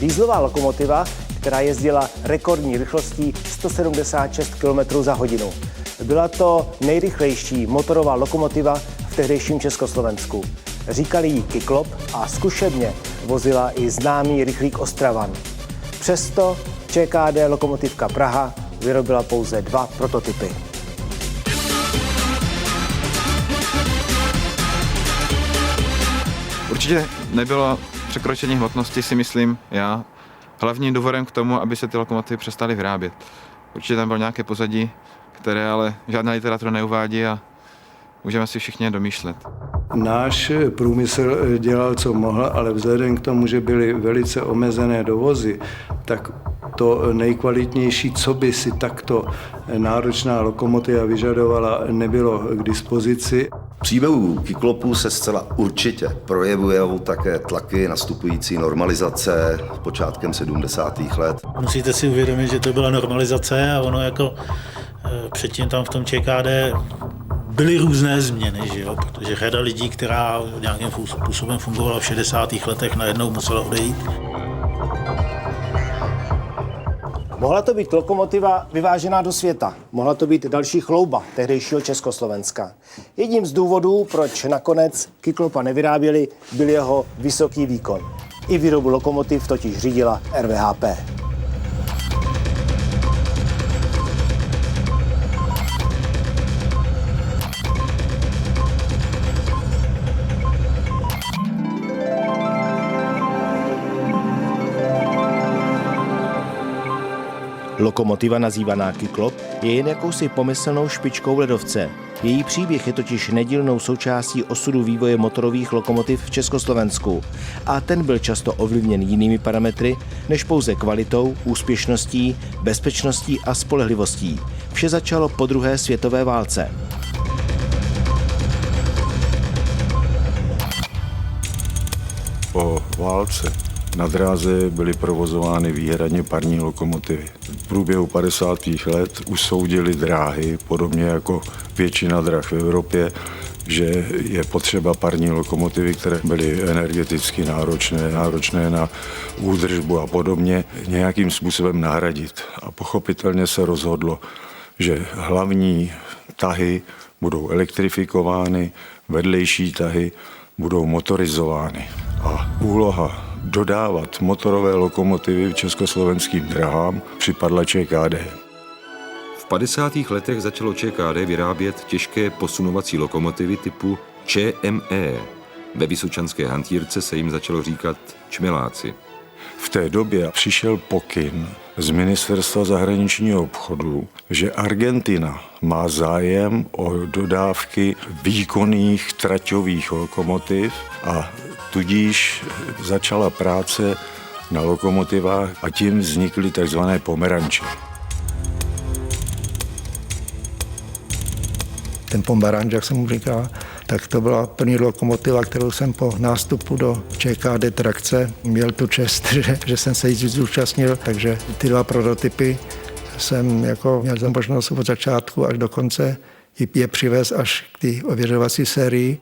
Dieselová lokomotiva, která jezdila rekordní rychlostí 176 km za hodinu. Byla to nejrychlejší motorová lokomotiva v tehdejším Československu. Říkali jí Kyklop a zkušebně vozila i známý rychlík Ostravan. Přesto ČKD Lokomotivka Praha vyrobila pouze 2 prototypy. Určitě nebylo překročení hmotnosti, si myslím já, hlavním důvodem k tomu, aby se ty lokomotivy přestaly vyrábět. Určitě tam bylo nějaké pozadí, které ale žádná literatura neuvádí a můžeme si všichni domýšlet. Náš průmysl dělal, co mohl, ale vzhledem k tomu, že byly velice omezené dovozy, tak to nejkvalitnější, co by si takto náročná lokomotiva vyžadovala, nebylo k dispozici. V příběhu Kyklopu se zcela určitě projevují také tlaky nastupující normalizace počátkem 70. let. Musíte si uvědomit, že to byla normalizace a ono jako předtím tam v tom ČKD byly různé změny, že jo? Protože řada lidí, která nějakým způsobem fungovala v 60. letech, najednou musela odejít. Mohla to být lokomotiva vyvážená do světa. Mohla to být další chlouba tehdejšího Československa. Jedním z důvodů, proč nakonec Kyklopa nevyráběli, byl jeho vysoký výkon. I výrobu lokomotiv totiž řídila RVHP. Lokomotiva nazývaná Kyklop je jen jakousi pomyslnou špičkou ledovce. Její příběh je totiž nedílnou součástí osudu vývoje motorových lokomotiv v Československu. A ten byl často ovlivněn jinými parametry než pouze kvalitou, úspěšností, bezpečností a spolehlivostí. Vše začalo po druhé světové válce. Po válce na dráze byly provozovány výhradně parní lokomotivy. V průběhu 50. let usoudily dráhy, podobně jako většina drah v Evropě, že je potřeba parní lokomotivy, které byly energeticky náročné na údržbu a podobně, nějakým způsobem nahradit. A pochopitelně se rozhodlo, že hlavní tahy budou elektrifikovány, vedlejší tahy budou motorizovány. A úloha dodávat motorové lokomotivy československým drahám připadla ČKD. V 50. letech začalo ČKD vyrábět těžké posunovací lokomotivy typu ČME. Ve vysočanské hantýrce se jim začalo říkat čmeláci. V té době přišel pokyn z Ministerstva zahraničního obchodu, že Argentina má zájem o dodávky výkonných traťových lokomotiv a tudíž začala práce na lokomotivách a tím vznikly tzv. Pomeranče. Ten Pomeranč, jak jsem mu říkal, tak to byla první lokomotiva, kterou jsem po nástupu do ČKD Trakce měl tu čest, že jsem se jí zúčastnil, takže ty 2 prototypy jsem měl za možnost od začátku až do konce je přivez až k té ověřovací sérii.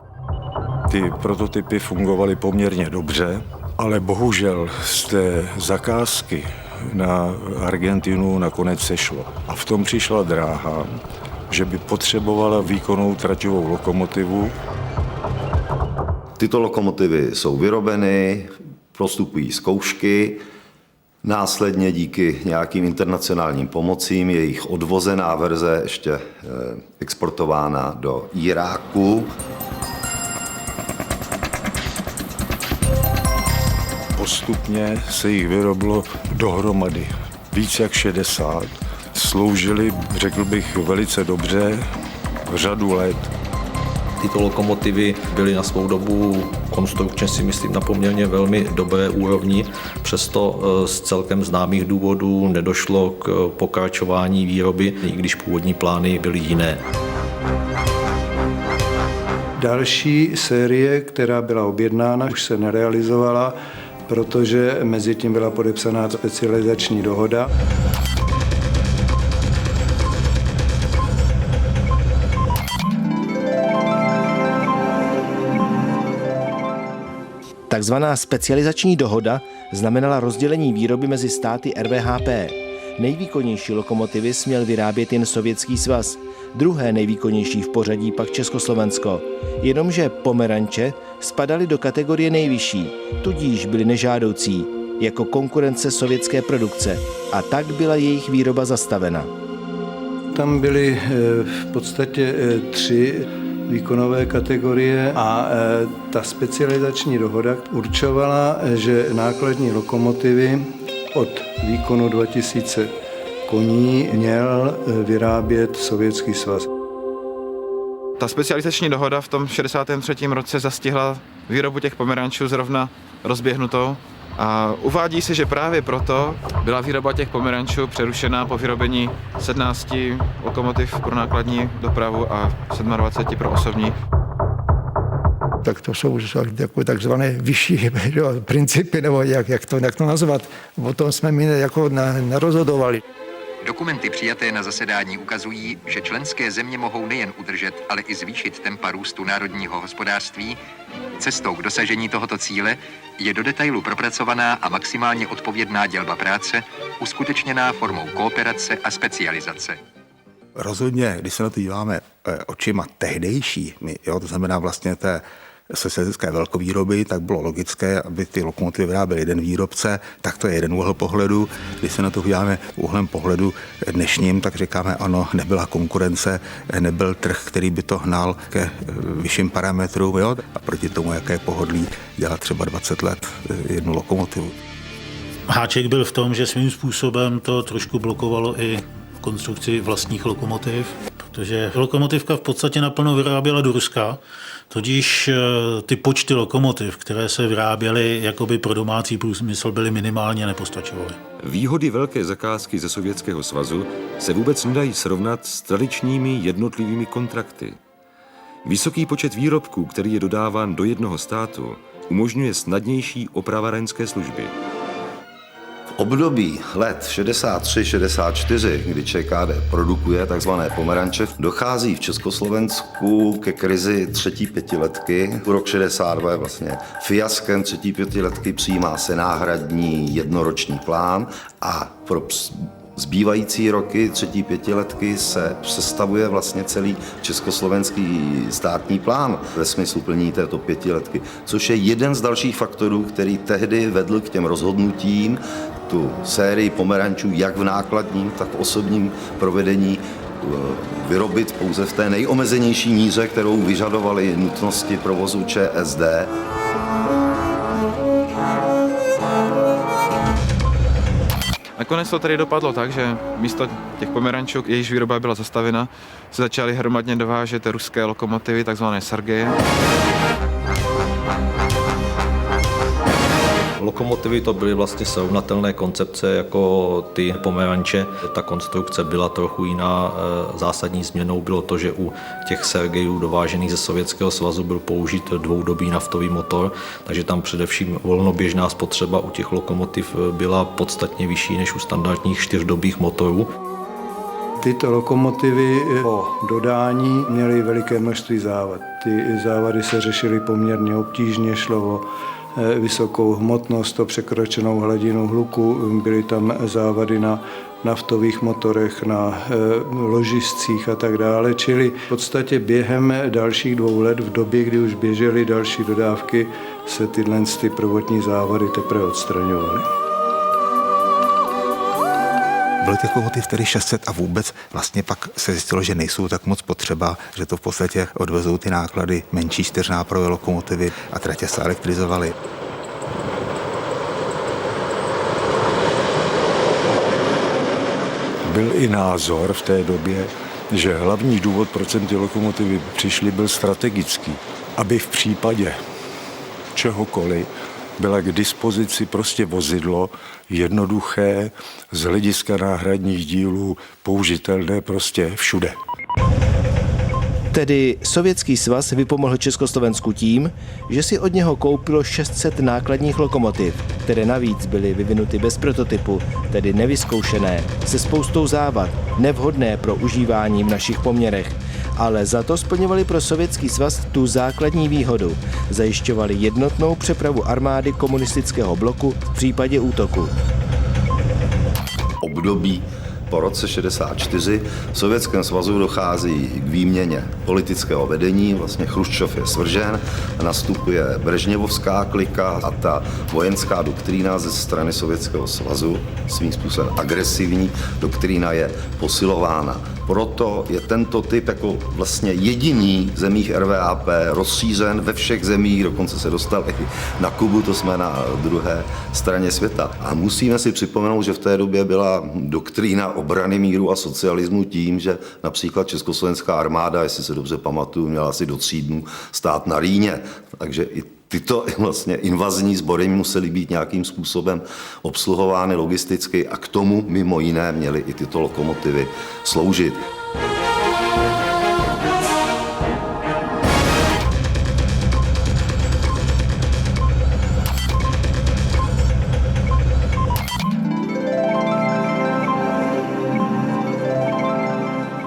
Ty prototypy fungovaly poměrně dobře, ale bohužel z té zakázky na Argentinu nakonec sešlo. A v tom přišla dráha, že by potřebovala výkonnou traťovou lokomotivu. Tyto lokomotivy jsou vyrobeny, prostupují zkoušky, následně díky nějakým internacionálním pomocím je jejich odvozená verze ještě exportována do Iráku. Postupně se jich vyrobilo dohromady víc jak 60. Sloužili, řekl bych, velice dobře řadu let. Tyto lokomotivy byly na svou dobu konstrukčně si myslím na poměrně velmi dobré úrovni, přesto z celkem známých důvodů nedošlo k pokračování výroby, i když původní plány byly jiné. Další série, která byla objednána, už se nerealizovala, protože mezi tím byla podepsaná specializační dohoda. Takzvaná specializační dohoda znamenala rozdělení výroby mezi státy RVHP. Nejvýkonnější lokomotivy směl vyrábět jen Sovětský svaz, druhé nejvýkonnější v pořadí pak Československo. Jenomže pomeranče spadaly do kategorie nejvyšší, tudíž byly nežádoucí, jako konkurence sovětské produkce, a tak byla jejich výroba zastavena. Tam byly v podstatě 3 výkonové kategorie a ta specializační dohoda určovala, že nákladní lokomotivy od výkonu 2000 koní měl vyrábět Sovětský svaz. Ta specializační dohoda v tom 63. roce zastihla výrobu těch pomerančů zrovna rozběhnutou a uvádí se, že právě proto byla výroba těch pomerančů přerušená po vyrobení 17 lokomotiv pro nákladní dopravu a 27 pro osobní. Tak to jsou jako takzvané vyšší principy, nebo jak to nazvat. O tom jsme my jako nerozhodovali. Dokumenty přijaté na zasedání ukazují, že členské země mohou nejen udržet, ale i zvýšit tempa růstu národního hospodářství. Cestou k dosažení tohoto cíle je do detailu propracovaná a maximálně odpovědná dělba práce, uskutečněná formou kooperace a specializace. Rozhodně, když se na to díváme očima tehdejšími, to znamená vlastně té socialistické velkovýroby, tak bylo logické, aby ty lokomotivy vyráběl jeden výrobce, tak to je jeden úhel pohledu. Když se na to díváme úhlem pohledu dnešním, tak říkáme ano, nebyla konkurence, nebyl trh, který by to hnal ke vyšším parametrům, a proti tomu, jaké je pohodlí dělat třeba 20 let jednu lokomotivu. Háček byl v tom, že svým způsobem to trošku blokovalo i konstrukci vlastních lokomotiv, protože lokomotivka v podstatě naplno vyráběla do Ruska, tudíž ty počty lokomotiv, které se vyráběly jakoby pro domácí průmysl, byly minimálně nepostačovaly. Výhody velké zakázky ze Sovětského svazu se vůbec nedají srovnat s tradičními jednotlivými kontrakty. Vysoký počet výrobků, který je dodáván do jednoho státu, umožňuje snadnější opravárenské služby. V období let 63-64, kdy ČKD produkuje tzv. Pomeranče, dochází v Československu ke krizi třetí pětiletky. Rok 62 je vlastně fiaskem třetí pětiletky, přijímá se náhradní jednoroční plán a pro zbývající roky třetí pětiletky se sestavuje vlastně celý československý státní plán ve smyslu plnění této pětiletky, což je jeden z dalších faktorů, který tehdy vedl k těm rozhodnutím tu sérii pomerančů jak v nákladním, tak v osobním provedení vyrobit pouze v té nejomezenější míře, kterou vyžadovaly nutnosti provozu ČSD. Nakonec to tady dopadlo tak, že místo těch pomerančů, jejichž výroba byla zastavena, se začaly hromadně dovážet ruské lokomotivy, takzvané Sergeje. Lokomotivy to byly vlastně srovnatelné koncepce jako ty pomeranče. Ta konstrukce byla trochu jiná. Zásadní změnou bylo to, že u těch Sergejů dovážených ze Sovětského svazu byl použit dvoudobý naftový motor, takže tam především volnoběžná spotřeba u těch lokomotiv byla podstatně vyšší než u standardních čtyřdobých motorů. Tyto lokomotivy po dodání měly veliké množství závad. Ty závady se řešily poměrně obtížně, šlo o vysokou hmotnost, o překročenou hladinu hluku, byly tam závady na naftových motorech, na ložiscích a tak dále, čili v podstatě během dalších 2 let, v době, kdy už běžely další dodávky, se tyhle prvotní závady teprve odstraňovaly. Byly těch lokomotiv tedy 600 a vůbec vlastně pak se zjistilo, že nejsou tak moc potřeba, že to v podstatě odvezou ty náklady menší 4nápravové lokomotivy a tratě se elektrizovaly. Byl i názor v té době, že hlavní důvod, proč sem ty lokomotivy přišly, byl strategický, aby v případě čehokoliv byla k dispozici prostě vozidlo jednoduché, z hlediska náhradních dílů použitelné prostě všude. Tedy Sovětský svaz vypomohl Československu tím, že si od něho koupilo 600 nákladních lokomotiv, které navíc byly vyvinuty bez prototypu, tedy nevyzkoušené, se spoustou závad, nevhodné pro užívání v našich poměrech. ale za to splňovali pro Sovětský svaz tu základní výhodu. Zajišťovali jednotnou přepravu armády komunistického bloku v případě útoku. Období po roce 64 v Sovětském svazu dochází k výměně politického vedení, vlastně Chruščov je svržen, nastupuje Brežněvovská klika a ta vojenská doktrína ze strany Sovětského svazu, svým způsobem agresivní doktrína, je posilována. Proto je tento typ jako vlastně jediný v zemích RVAP rozšířen ve všech zemích, dokonce se dostal i na Kubu, to jsme na druhé straně světa. A musíme si připomenout, že v té době byla doktrína obrany míru a socialismu tím, že například československá armáda, jestli se dobře pamatuju, měla asi do 3 dnů stát na Rýně. Takže i tyto vlastně invazní sbory musely být nějakým způsobem obsluhovány logisticky a k tomu mimo jiné měly i tyto lokomotivy sloužit.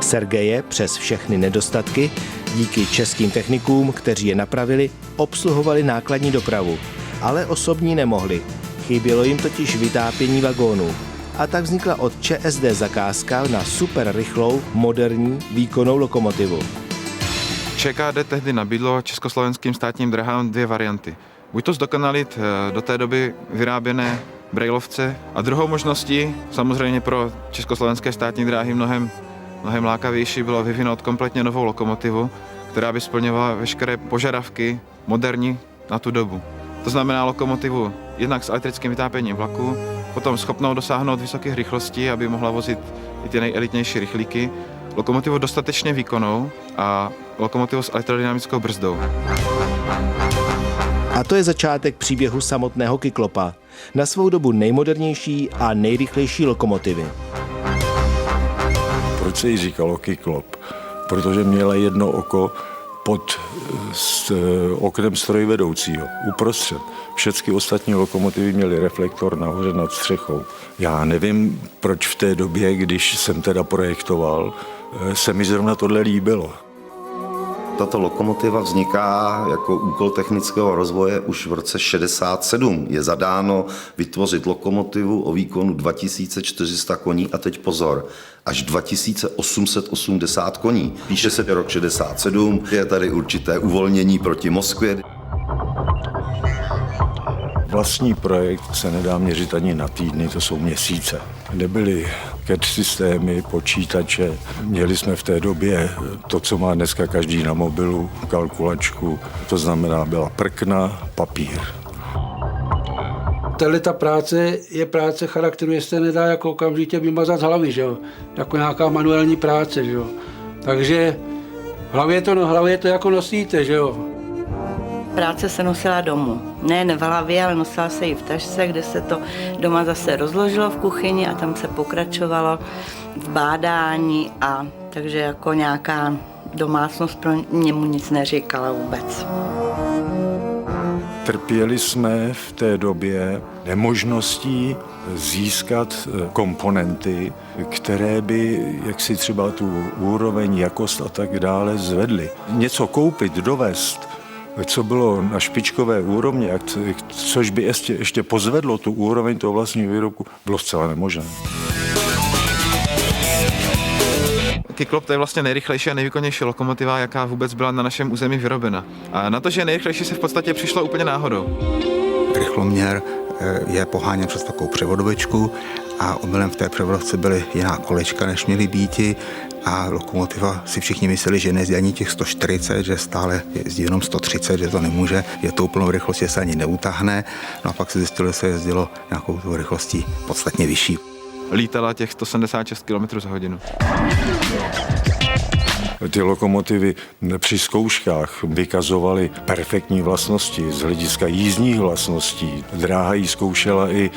Sergeje přes všechny nedostatky díky českým technikům, kteří je napravili, obsluhovali nákladní dopravu, ale osobní nemohli. Chybělo jim totiž vytápění vagónů. A tak vznikla od ČSD zakázka na super rychlou, moderní, výkonnou lokomotivu. ČKD tehdy nabídlo československým státním drahám 2 varianty. Buď to zdokonalit do té doby vyráběné brailovce a druhou možností, samozřejmě pro československé státní dráhy mnohem lákavější, bylo vyvinout kompletně novou lokomotivu, která by splňovala veškeré požadavky moderní na tu dobu. To znamená lokomotivu jednak s elektrickým vytápěním vlaku, potom schopnou dosáhnout vysokých rychlostí, aby mohla vozit i ty nejelitnější rychlíky, lokomotivu dostatečně výkonnou a lokomotivu s elektrodynamickou brzdou. A to je začátek příběhu samotného Kyklopa. Na svou dobu nejmodernější a nejrychlejší lokomotivy. Proč se jí říkalo Kyklop? Protože měla jedno oko pod oknem strojvedoucího, uprostřed. Všechny ostatní lokomotivy měly reflektor nahoře nad střechou. Já nevím, proč v té době, když jsem teda projektoval, se mi zrovna tohle líbilo. Tato lokomotiva vzniká jako úkol technického rozvoje už v roce 67. Je zadáno vytvořit lokomotivu o výkonu 2400 koní a teď pozor, až 2880 koní. Píše se rok 67, je tady určité uvolnění proti Moskvě. Vlastní projekt se nedá měřit ani na týdny, to jsou měsíce. Nebyly CAD systémy, počítače. Měli jsme v té době to, co má dneska každý na mobilu, kalkulačku. To znamená, byla prkna, papír. Ta práce je práce charakteru, jestli se nedá jako okamžitě vymazat z hlavy, že jo? Jako nějaká manuální práce, že jo? Takže v hlavě to jako nosíte, že jo? Práce se nosila domů. Ne v hlavě, ale nosila se i v tašce, kde se to doma zase rozložilo v kuchyni a tam se pokračovalo v bádání a takže jako nějaká domácnost pro němu nic neříkala vůbec. Trpěli jsme v té době nemožností získat komponenty, které by jaksi třeba tu úroveň, jakost a tak dále zvedly. Něco koupit, dovést, co bylo na špičkové úrovni, což by ještě pozvedlo tu úroveň toho vlastního výrobku, bylo zcela nemožné. Kyklop to je vlastně nejrychlejší a nejvýkonnější lokomotiva, jaká vůbec byla na našem území vyrobena. A na to, že je nejrychlejší, se v podstatě přišlo úplně náhodou. Rychloměr je poháněn přes takovou převodovičku a omylem v té převodovce byly jiná kolečka, než měly býti. A lokomotiva si všichni mysleli, že nejezdí ani těch 140, že stále jezdí jenom 130, že to nemůže, je to úplnou rychlostí, se ani neutáhne. No a pak se zjistilo, že se jezdilo nějakou tou rychlostí podstatně vyšší. Lítala těch 176 km za hodinu. Ty lokomotivy při zkouškách vykazovaly perfektní vlastnosti z hlediska jízdních vlastností. Dráha ji zkoušela i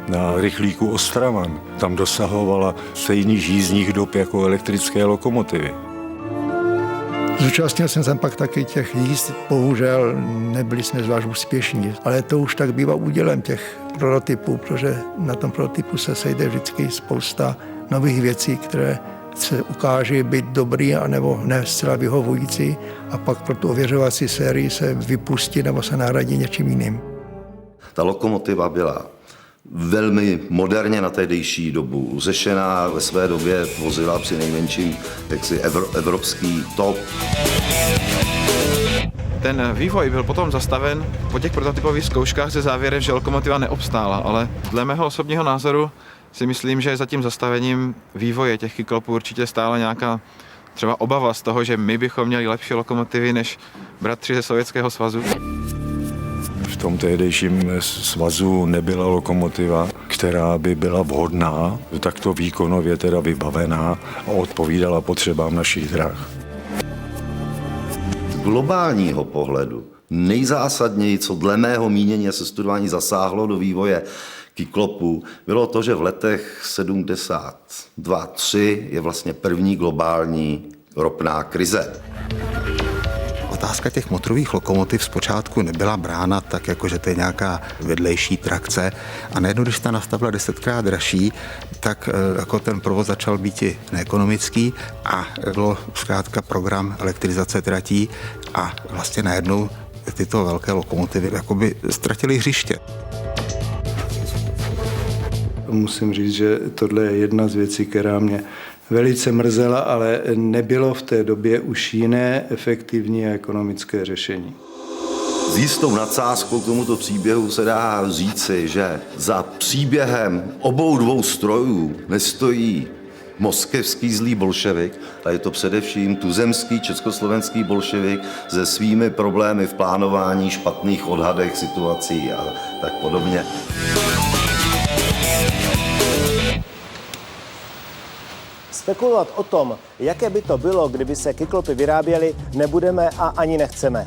na rychlíku Ostravan. Tam dosahovala stejných jízdních dob jako elektrické lokomotivy. Zúčastnil jsem se pak taky těch jízd, bohužel nebyli jsme zvlášť úspěšní, ale to už tak bývá údělem těch prototypů, protože na tom prototypu se sejde vždycky spousta nových věcí, které se ukáže být dobrý anebo ne zcela vyhovující a pak pro tu ověřovací sérii se vypustí nebo se nahradí něčím jiným. Ta lokomotiva byla velmi moderně na tehdejší dobu řešená, ve své době vozila při nejmenším evropský top. Ten vývoj byl potom zastaven po těch prototypových zkouškách se závěrem, že lokomotiva neobstála, ale dle mého osobního názoru si myslím, že za tím zastavením vývoje těch kyklopů určitě stála nějaká třeba obava z toho, že my bychom měli lepší lokomotivy než bratři ze Sovětského svazu. V tom tehdejším svazu nebyla lokomotiva, která by byla vhodná, takto výkonově teda vybavená a odpovídala potřebám našich drah. Z globálního pohledu nejzásadněji, co dle mého mínění a sestudování zasáhlo do vývoje kyklopů, bylo to, že v letech 72-3 je vlastně první globální ropná krize. Otázka těch motorových lokomotiv zpočátku nebyla brána tak, jako že to je nějaká vedlejší trakce a najednou, když ta nafta byla 10krát dražší, tak jako ten provoz začal být i neekonomický a bylo zkrátka program elektrizace tratí a vlastně najednou tyto velké lokomotivy jakoby ztratily hřiště. Musím říct, že tohle je jedna z věcí, která mě velice mrzela, ale nebylo v té době už jiné efektivní a ekonomické řešení. S jistou nadsázkou k tomuto příběhu se dá říci, že za příběhem obou dvou strojů nestojí moskevský zlý bolševik, a je to především tuzemský československý bolševik se svými problémy v plánování, špatných odhadech situací a tak podobně. Spekulovat o tom, jaké by to bylo, kdyby se kyklopy vyráběly, nebudeme a ani nechceme.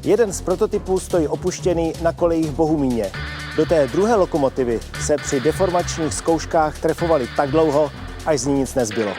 Jeden z prototypů stojí opuštěný na kolejích v Bohumíně. Do té druhé lokomotivy se při deformačních zkouškách trefovali tak dlouho, až z ní nic nezbylo.